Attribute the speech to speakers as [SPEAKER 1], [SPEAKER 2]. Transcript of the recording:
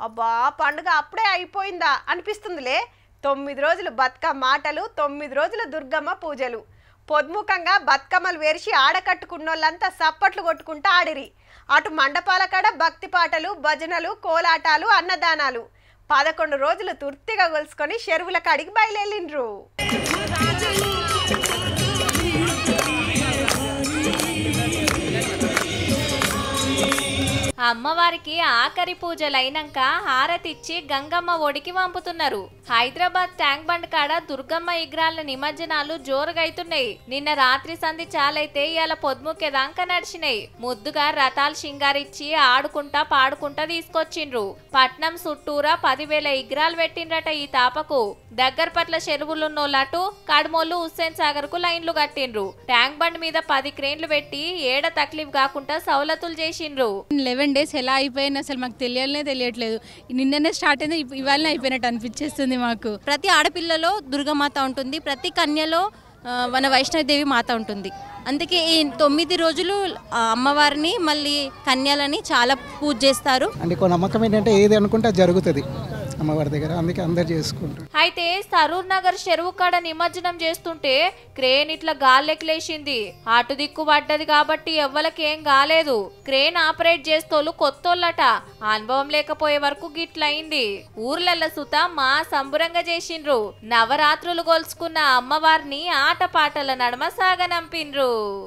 [SPEAKER 1] అబ్బా పండుగ అప్పుడే అయిపోయిందా అనిపిస్తుందిలే. 9 రోజులు బతుకమ్మ ఆటలు, 9 రోజులు దుర్గమ్మ పూజలు. పొద్దుముఖంగా బతుకమ్మలు వేర్చి ఆడకట్టుకున్నోళ్ళంతా సప్పట్లు కొట్టుకుంటా ఆడిరి. అటు మండపాల కాడ భక్తి పాటలు, భజనలు, కోలాటాలు, అన్నదానాలు. 11 రోజులు తుర్తిగా కొలుసుకొని చెరువుల కాడికి బయలుదేరిండ్రు.
[SPEAKER 2] అమ్మవారికి ఆఖరి పూజలైనాక హారతిచ్చి గంగమ్మ ఒడికి పంపుతున్నారు. హైదరాబాద్ ట్యాంక్ బండ్ కాడ దుర్గమ్మ విగ్రహాల నిమజ్జనాలు జోరుగైతున్నాయి. నిన్న రాత్రి సంధి చాలైతే ఇవాళ పొద్దుముకేదాకా నడిచినాయి. ముద్దుగా రథాలు షింగారిచ్చి ఆడుకుంటా పాడుకుంటా తీసుకొచ్చిండ్రు. పట్నం చుట్టూరా 10,000 విగ్రహాలు పెట్టిండ్రట. ఈ తాపకు దగ్గర పట్ల చెరువులున్నోళ్ళటు కడుమోళ్ళు హుస్సేన్ సాగర్ కు లైన్లు కట్టిండ్రు. ట్యాంక్ బండ్ మీద 10 క్రేన్లు పెట్టి ఏడ తక్లీఫ్ కాకుండా సౌలతులు చేసిండ్రు.
[SPEAKER 3] 11 డేస్ ఎలా అయిపోయింది అసలు మాకు తెలియట్లేదు. నిన్ననే స్టార్ట్ అయింది, ఇవాళనే అయిపోయినట్టు అనిపించేస్తుంది మాకు.
[SPEAKER 4] ప్రతి ఆడపిల్లలో దుర్గమాత ఉంటుంది, ప్రతి కన్యలో మన వైష్ణవదేవి మాత ఉంటుంది. అందుకే ఈ 9 రోజులు అమ్మవారిని మళ్ళీ కన్యలని చాలా పూజ చేస్తారు.
[SPEAKER 5] అంటే నమ్మకం ఏంటంటే ఏది అనుకుంటే జరుగుతుంది అమ్మవారి దగ్గర, అందుకే అందరు చేసుకుంటారు.
[SPEAKER 2] అయితే సరూర్ నగర్ చెరువు కాడ నిమజ్జనం చేస్తుంటే క్రేన్ ఇట్లా గాల్లెక్లేసింది. అటు దిక్కు పడ్డది కాబట్టి ఎవ్వలకేం కాలేదు. క్రేన్ ఆపరేట్ చేస్తోళ్ళు కొత్తోళ్ళట. అనుభవం లేకపోయే వరకు గిట్లయింది. ఊర్లల్ల సుత మా సంబురంగా చేసిండ్రు. నవరాత్రులు గొలుసుకున్న అమ్మవారిని ఆటపాటల నడమ సాగనంపిండ్రు.